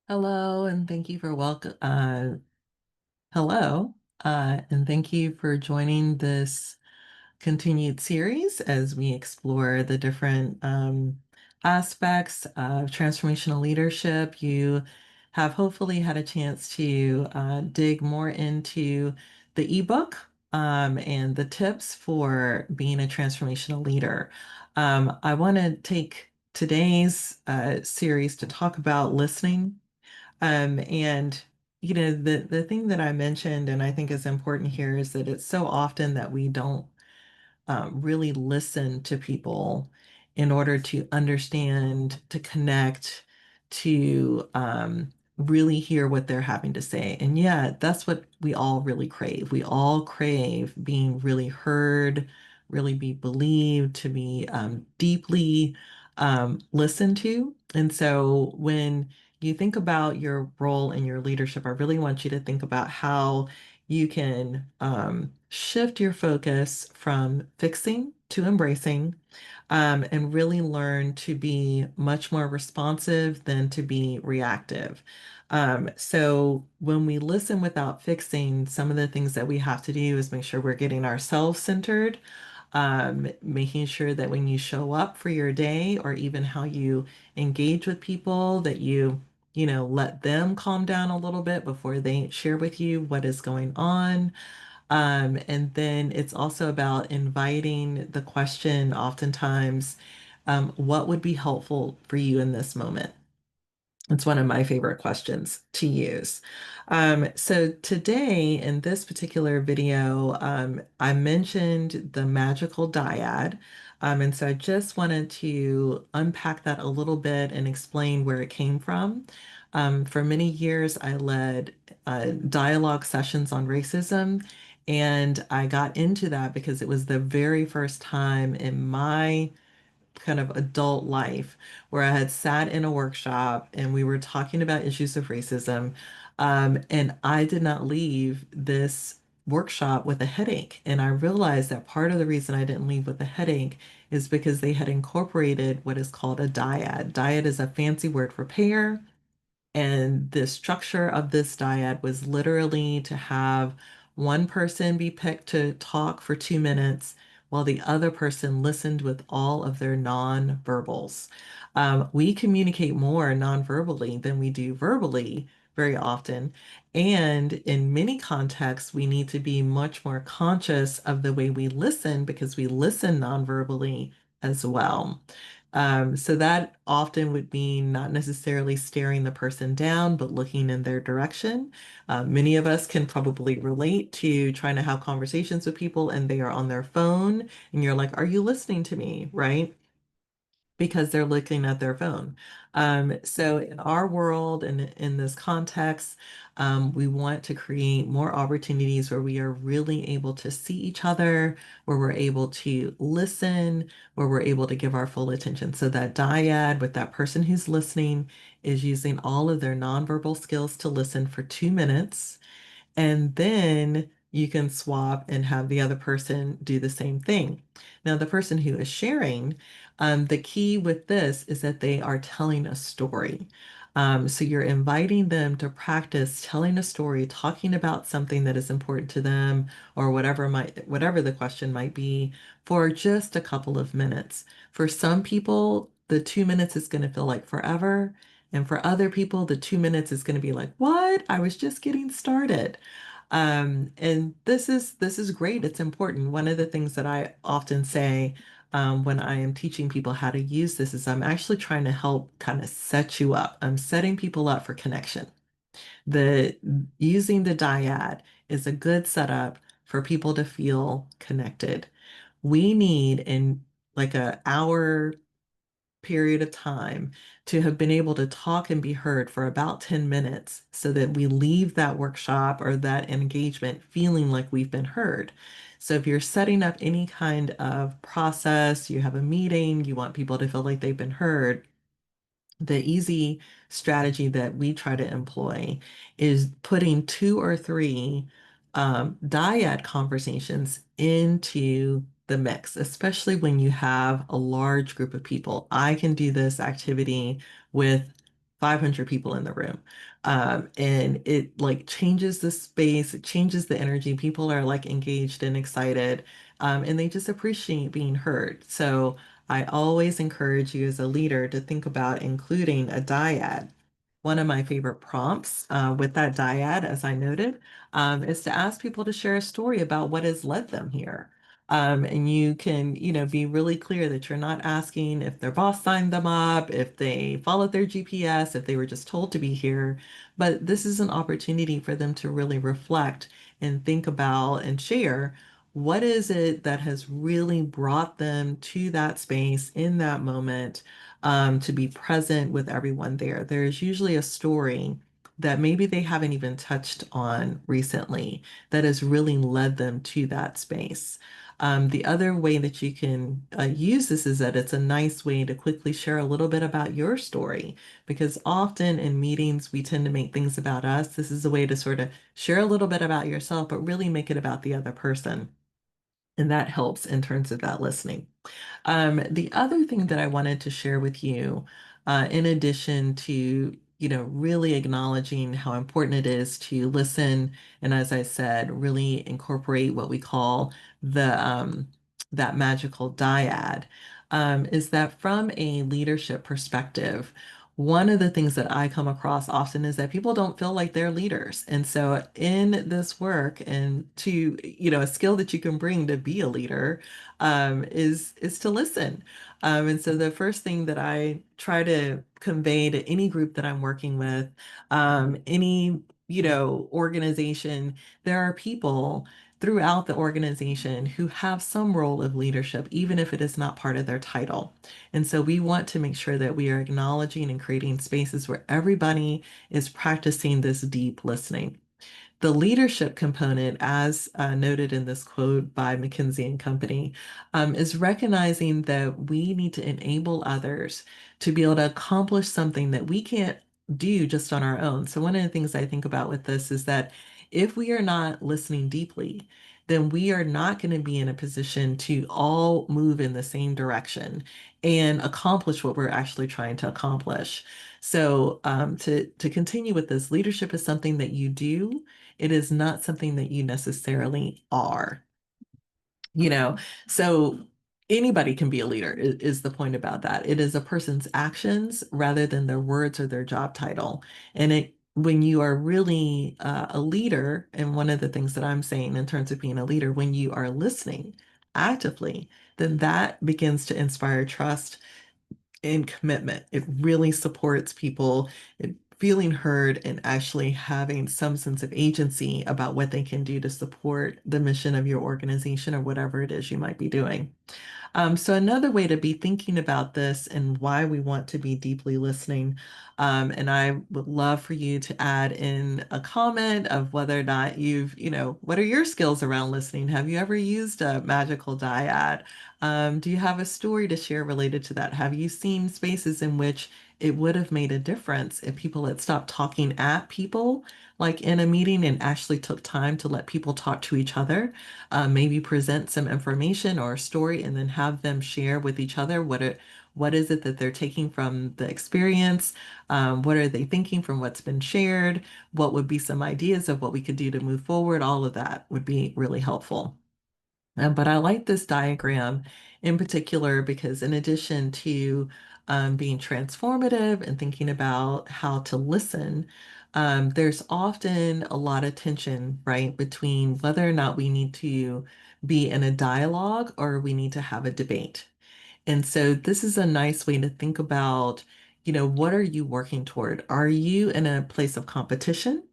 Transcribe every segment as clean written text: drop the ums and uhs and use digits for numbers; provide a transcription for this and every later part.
Hello, and thank you for welcome. Hello, and thank you for joining this continued series as we explore the different aspects of transformational leadership. You have hopefully had a chance to dig more into the ebook and the tips for being a transformational leader. I want to take today's series to talk about listening and the thing that I mentioned and I think is important here is that it's so often that we don't really listen to people in order to understand, to connect, to really hear what they're having to say. And yet, that's what we all really crave. We all crave being really heard, really be believed, to be deeply listened to. And so when you think about your role in your leadership, I really want you to think about how you can shift your focus from fixing to embracing, and really learn to be much more responsive than to be reactive. So when we listen without fixing, some of the things that we have to do is make sure we're getting ourselves centered, making sure that when you show up for your day or even how you engage with people, that you let them calm down a little bit before they share with you what is going on. And then it's also about inviting the question, oftentimes, what would be helpful for you in this moment? It's one of my favorite questions to use. So today in this particular video, I mentioned the magical dyad. And so I just wanted to unpack that a little bit and explain where it came from. For many years, I led dialogue sessions on racism, and I got into that because it was the very first time in my kind of adult life where I had sat in a workshop and we were talking about issues of racism. And I did not leave this workshop with a headache. And I realized that part of the reason I didn't leave with a headache is because they had incorporated what is called a dyad. Dyad is a fancy word for pair. And the structure of this dyad was literally to have one person be picked to talk for 2 minutes while the other person listened with all of their non-verbals. We communicate more non-verbally than we do verbally very often. And in many contexts, we need to be much more conscious of the way we listen because we listen non-verbally as well. So that often would mean not necessarily staring the person down, but looking in their direction. Many of us can probably relate to trying to have conversations with people and they are on their phone, and you're like, "Are you listening to me?" Right? Because they're looking at their phone. So in our world and in this context, we want to create more opportunities where we are really able to see each other, where we're able to listen, where we're able to give our full attention. So that dyad with that person who's listening is using all of their nonverbal skills to listen for 2 minutes, and then you can swap and have the other person do the same thing. Now, the person who is sharing, the key with this is that they are telling a story. So you're inviting them to practice telling a story, talking about something that is important to them, or whatever the question might be, for just a couple of minutes. For some people, the 2 minutes is going to feel like forever. And for other people, the 2 minutes is going to be like, what? I was just getting started. And this is great. It's important. One of the things that I often say when I am teaching people how to use this is I'm actually trying to help kind of set you up. I'm setting people up for connection. The using the dyad is a good setup for people to feel connected. We need in like a hour period of time to have been able to talk and be heard for about 10 minutes so that we leave that workshop or that engagement feeling like we've been heard. So if you're setting up any kind of process, you have a meeting, you want people to feel like they've been heard, the easy strategy that we try to employ is putting two or three dyad conversations into the mix, especially when you have a large group of people. I can do this activity with 500 people in the room. And it like changes the space, it changes the energy. People are like engaged and excited, and they just appreciate being heard. So I always encourage you as a leader to think about including a dyad. One of my favorite prompts with that dyad, as I noted, is to ask people to share a story about what has led them here. And you can, be really clear that you're not asking if their boss signed them up, if they followed their GPS, if they were just told to be here. But this is an opportunity for them to really reflect and think about and share what is it that has really brought them to that space in that moment, to be present with everyone there. There's usually a story that maybe they haven't even touched on recently that has really led them to that space. The other way that you can use this is that it's a nice way to quickly share a little bit about your story, because often in meetings we tend to make things about us. This is a way to sort of share a little bit about yourself, but really make it about the other person. And that helps in terms of that listening. The other thing that I wanted to share with you, in addition to, really acknowledging how important it is to listen, and as I said, really incorporate what we call that magical dyad, is that from a leadership perspective, one of the things that I come across often is that people don't feel like they're leaders. And so in this work and to, a skill that you can bring to be a leader, is to listen. And so the first thing that I try to convey to any group that I'm working with, any, organization, there are people throughout the organization who have some role of leadership, even if it is not part of their title. And so we want to make sure that we are acknowledging and creating spaces where everybody is practicing this deep listening. The leadership component, as noted in this quote by McKinsey and Company, is recognizing that we need to enable others to be able to accomplish something that we can't do just on our own. So one of the things I think about with this is that if we are not listening deeply, then we are not going to be in a position to all move in the same direction and accomplish what we're actually trying to accomplish. So to continue with this, leadership is something that you do. It is not something that you necessarily are, you know. So anybody can be a leader is the point about that. It is a person's actions rather than their words or their job title. And when you are really a leader, and one of the things that I'm saying in terms of being a leader, when you are listening actively, then that begins to inspire trust and commitment. It really supports people in feeling heard and actually having some sense of agency about what they can do to support the mission of your organization or whatever it is you might be doing. So another way to be thinking about this and why we want to be deeply listening, and I would love for you to add in a comment of whether or not what are your skills around listening? Have you ever used a magical dyad? Do you have a story to share related to that? Have you seen spaces in which it would have made a difference if people had stopped talking at people, like in a meeting, and actually took time to let people talk to each other? Maybe present some information or a story and then have them share with each other what is it that they're taking from the experience? What are they thinking from what's been shared? What would be some ideas of what we could do to move forward? All of that would be really helpful. But I like this diagram in particular because in addition to being transformative and thinking about how to listen, there's often a lot of tension, right, between whether or not we need to be in a dialogue or we need to have a debate. And so this is a nice way to think about, what are you working toward? Are you in a place of competition?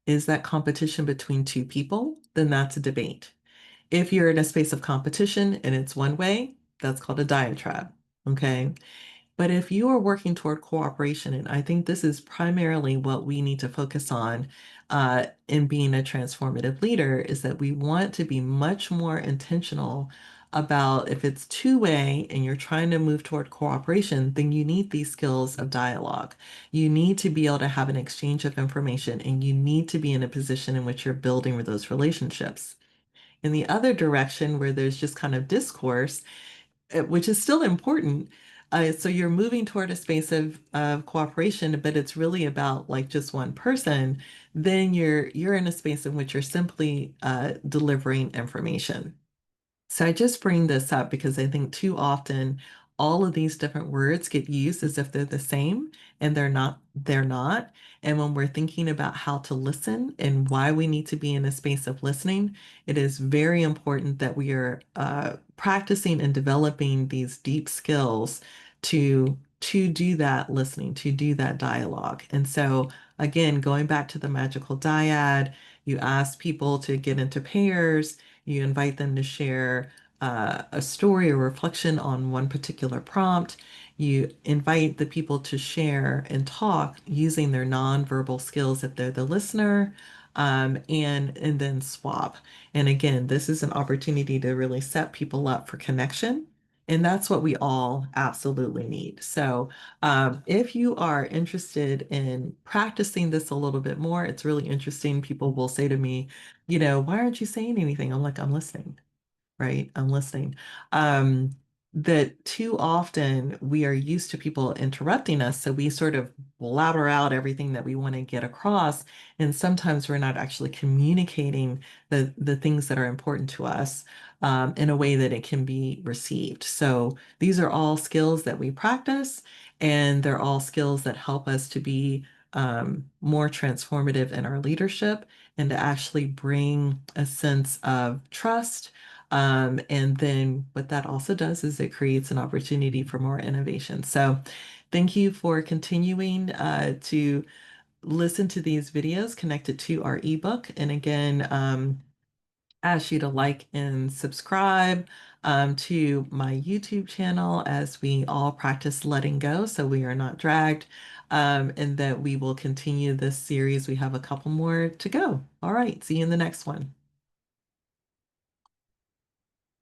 Is that competition between two people? Then that's a debate. If you're in a space of competition and it's one way, that's called a diatribe. Okay. But if you are working toward cooperation, and I think this is primarily what we need to focus on in being a transformative leader, is that we want to be much more intentional about if it's two-way and you're trying to move toward cooperation, then you need these skills of dialogue. You need to be able to have an exchange of information, and you need to be in a position in which you're building with those relationships. In the other direction, where there's just kind of discourse, which is still important, So you're moving toward a space of cooperation, but it's really about like just one person, then you're in a space in which you're simply delivering information. So I just bring this up because I think too often all of these different words get used as if they're the same, and they're not. And when we're thinking about how to listen and why we need to be in a space of listening, it is very important that we are practicing and developing these deep skills to do that listening, to do that dialogue. And so again, going back to the magical dyad, you ask people to get into pairs. You invite them to share a story or reflection on one particular prompt. You invite the people to share and talk using their nonverbal skills if they're the listener, and then swap. And again, this is an opportunity to really set people up for connection. And that's what we all absolutely need. So, if you are interested in practicing this a little bit more, it's really interesting. People will say to me, why aren't you saying anything? I'm like, I'm listening, right? I'm listening. Um, that too often we are used to people interrupting us, so we sort of blabber out everything that we want to get across, and sometimes we're not actually communicating the things that are important to us in a way that it can be received. So these are all skills that we practice, and they're all skills that help us to be more transformative in our leadership and to actually bring a sense of trust, and then what that also does is it creates an opportunity for more innovation. So thank you for continuing to listen to these videos connected to our ebook. And again, ask you to like and subscribe to my YouTube channel as we all practice letting go so we are not dragged, and that we will continue this series. We have a couple more to go. All right, see you in the next one.